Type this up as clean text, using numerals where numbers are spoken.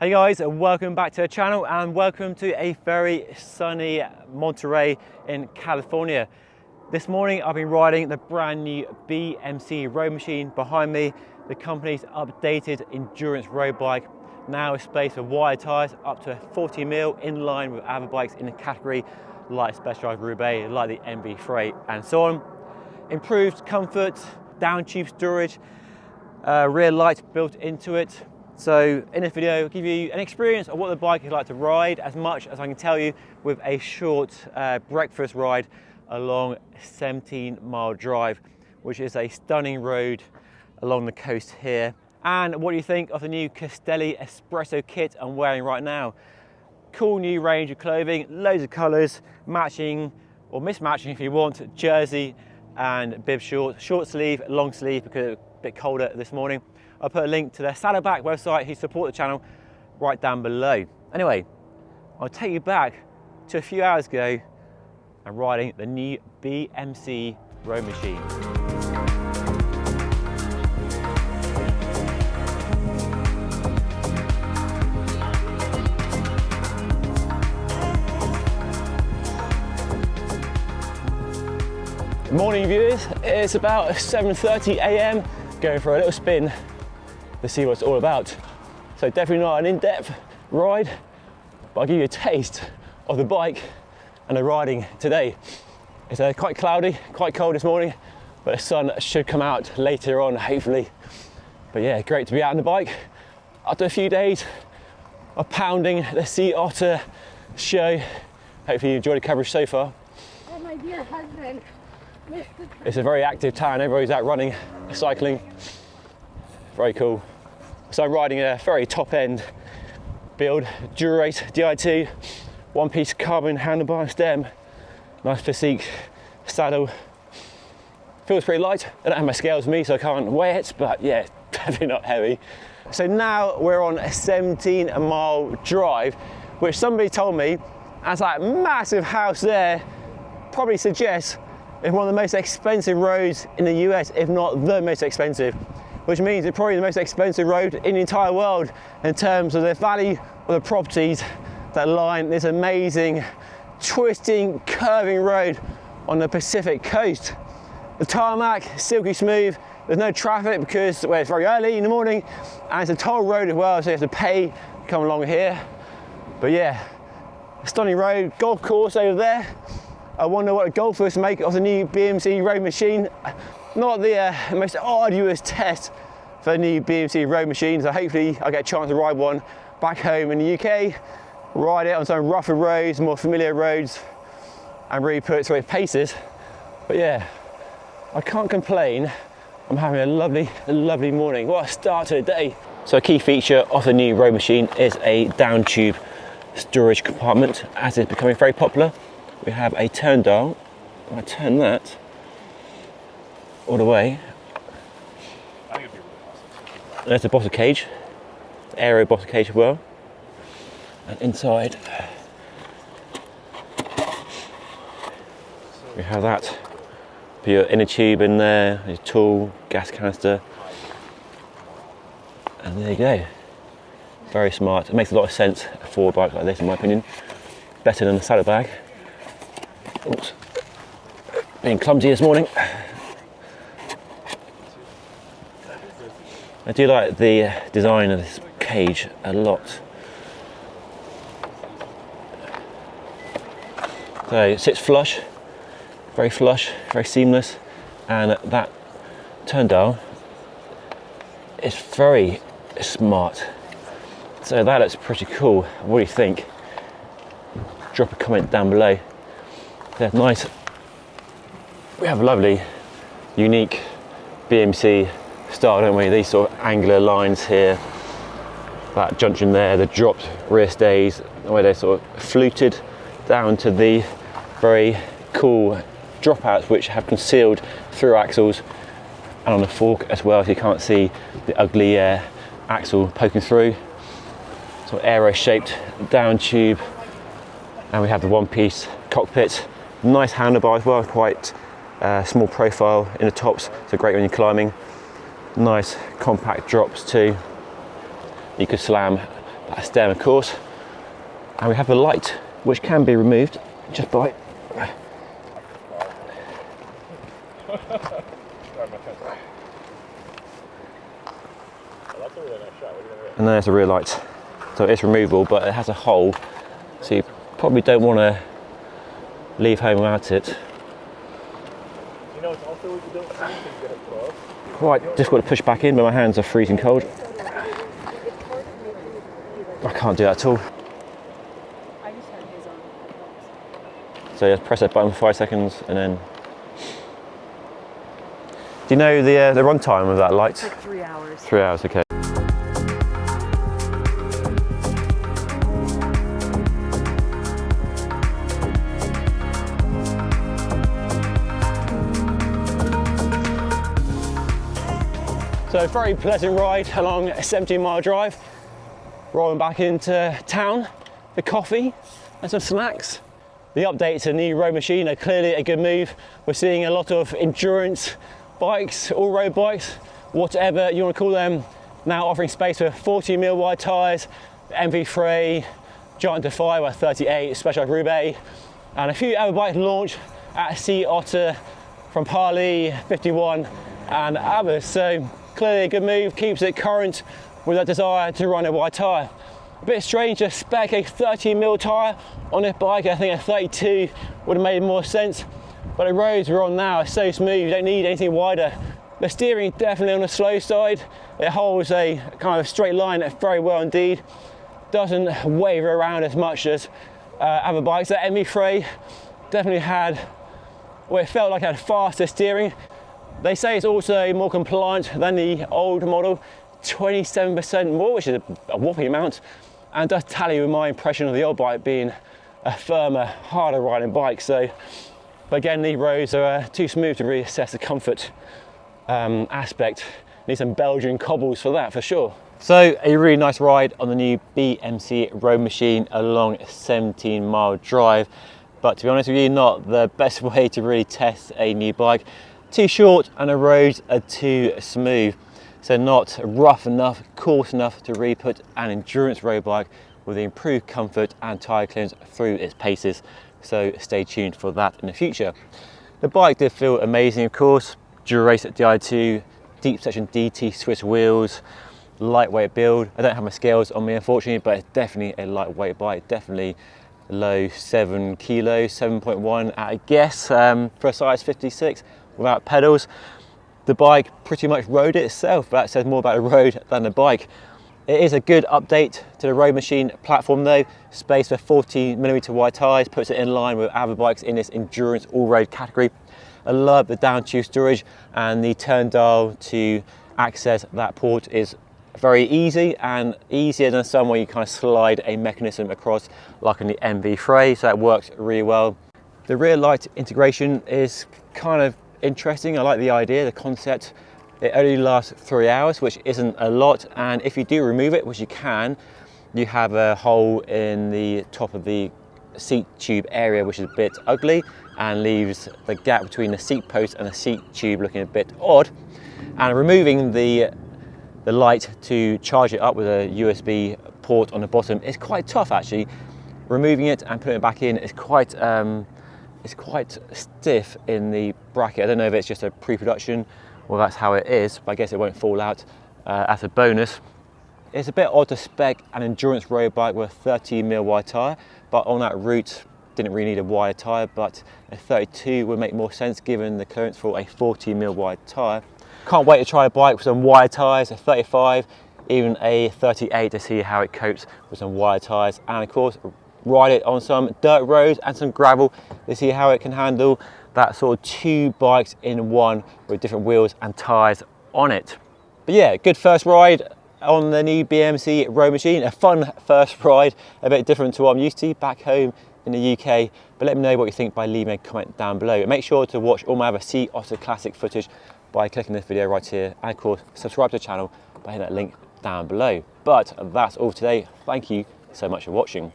Hey guys, welcome back to the channel and welcome to a very sunny Monterey in California. This morning I've been riding the brand new BMC Roadmachine behind me, the company's updated endurance road bike, now a space for wide tyres up to 40mm in line with other bikes in the category like Specialized Roubaix, like the MV Freight and so on. Improved comfort, down tube storage, rear lights built into it. So in this video, I'll give you an experience of what the bike is like to ride as much as I can tell you with a short breakfast ride along a 17-mile drive, which is a stunning road along the coast here. And what do you think of the new Castelli Espresso kit I'm wearing right now? Cool new range of clothing, loads of colours, matching or mismatching if you want, jersey and bib short sleeve, long sleeve because it's a bit colder this morning. I'll put a link to their Saddleback website who support the channel right down below. Anyway, I'll take you back to a few hours ago and riding the new BMC Roadmachine. Morning viewers, it's about 7:30 a.m. going for a little spin to see what it's all about. So definitely not an in-depth ride, but I'll give you a taste of the bike and the riding today. It's quite cloudy, quite cold this morning, but the sun should come out later on, hopefully. But yeah, great to be out on the bike after a few days of pounding the Sea Otter show. Hopefully you enjoyed the coverage so far. Oh my dear husband. It's a very active town, everybody's out running, cycling, very cool. So I'm riding a very top end build, Dura-Ace Di2, one piece carbon handlebar and stem, nice physique, saddle, feels pretty light. I don't have my scales with me so I can't weigh it, but yeah, definitely not heavy. So now we're on a 17-mile drive, which somebody told me, as that massive house there probably suggests it's one of the most expensive roads in the US, if not the most expensive, which means it's probably the most expensive road in the entire world in terms of the value of the properties that line this amazing, twisting, curving road on the Pacific coast. The tarmac, silky smooth, there's no traffic because well, it's very early in the morning and it's a toll road as well, so you have to pay to come along here. But yeah, stunning road, golf course over there. I wonder what the golfers make of the new BMC Roadmachine. Not the most arduous test for the new BMC Roadmachine, so hopefully I'll get a chance to ride one back home in the UK, ride it on some rougher roads, more familiar roads, and really put it through its paces. But yeah, I can't complain. I'm having a lovely morning. What a start to the day. So a key feature of the new Roadmachine is a down tube storage compartment, as it's becoming very popular. We have a turn dial. I turn that all the way. I think it'd be really awesome. There's a bottle cage, aero bottle cage as well. And inside we have that. Put your inner tube in there, your tool, gas canister, and there you go. Very smart. It makes a lot of sense for a bike like this, in my opinion. Better than the saddlebag. Oops. Being clumsy this morning. I do like the design of this cage a lot. So it sits flush, very seamless, and that turn dial is very smart. So that looks pretty cool. What do you think? Drop a comment down below. They're nice. We have a lovely, unique BMC style, don't we? These sort of angular lines here, that junction there, the dropped rear stays, the way they're sort of fluted down to the very cool dropouts which have concealed through axles and on the fork as well, so you can't see the ugly axle poking through. Sort of aero shaped down tube, and we have the one piece cockpit. Nice handlebar as well, quite small profile in the tops, so great when you're climbing. Nice compact drops too. You could slam That's them, of course. And we have the light, which can be removed just by. And there's a rear light. So it's removable, but it has a hole, so you probably don't want to leave home without it. You know, it's also what you don't see, so you get it close. Quite difficult to push back in, but my hands are freezing cold. I can't do that at all. I just had his on. So just press that button for 5 seconds, and then. Do you know the run time of that light? It's like 3 hours. 3 hours, okay. So a very pleasant ride along a 17-mile drive, rolling back into town for coffee and some snacks. The updates to the new Roadmachine are clearly a good move. We're seeing a lot of endurance bikes, all-road bikes, whatever you want to call them, now offering space for 40mm wide tyres, MV3, Giant Defy with 38, Specialized Roubaix, and a few other bikes launched at Sea Otter from Parley, 51, and others. So clearly a good move, keeps it current with that desire to run a wide tyre. A bit strange to spec a 30mm tyre on this bike. I think a 32 would have made more sense, but the roads we're on now are so smooth, you don't need anything wider. The steering definitely on the slow side. It holds a kind of straight line very well indeed. Doesn't waver around as much as other bikes. That MV3 definitely had, well, it felt like it had faster steering. They say it's also more compliant than the old model, 27% more, which is a whopping amount, and does tally with my impression of the old bike being a firmer, harder riding bike. So, but again, these roads are too smooth to really assess the comfort aspect. Need some Belgian cobbles for that, for sure. So a really nice ride on the new BMC Roadmachine along a 17-mile drive, but to be honest with you, not the best way to really test a new bike. Too short and the roads are too smooth, so not rough enough, coarse enough to really put an endurance road bike with the improved comfort and tyre clearance through its paces. So stay tuned for that in the future. The bike did feel amazing, of course. Dura-Ace Di2, deep section DT Swiss wheels, lightweight build. I don't have my scales on me unfortunately, but it's definitely a lightweight bike, definitely low 7 kilos, 7.1 at a guess for a size 56 without pedals. The bike pretty much rode it itself, but that says more about the road than the bike. It is a good update to the Roadmachine platform though. Space for 40mm wide tyres puts it in line with other bikes in this endurance all-road category. I love the downtube storage, and the turn dial to access that port is very easy, and easier than some where you kind of slide a mechanism across like in the MV3, so that works really well. The rear light integration is kind of interesting. I like the idea, the concept. It only lasts 3 hours, which isn't a lot, and if you do remove it, which you can, you have a hole in the top of the seat tube area which is a bit ugly and leaves the gap between the seat post and the seat tube looking a bit odd. And removing the light to charge it up with a USB port on the bottom is quite tough actually. Removing it and putting it back in is quite stiff in the bracket. I don't know if it's just a pre-production or that's how it is, but I guess it won't fall out as a bonus. It's a bit odd to spec an endurance road bike with a 30mm wide tyre, but on that route didn't really need a wider tyre, but a 32 would make more sense given the clearance for a 40mm wide tyre. Can't wait to try a bike with some wide tyres, a 35, even a 38 to see how it copes with some wide tyres, and of course ride it on some dirt roads and some gravel to see how it can handle that sort of 2 bikes in one with different wheels and tyres on it. But yeah, good first ride on the new BMC Roadmachine, a fun first ride, a bit different to what I'm used to back home in the UK, but let me know what you think by leaving a comment down below. And make sure to watch all my other Sea Otter Classic footage by clicking this video right here, and of course subscribe to the channel by hitting that link down below. But that's all today. Thank you so much for watching.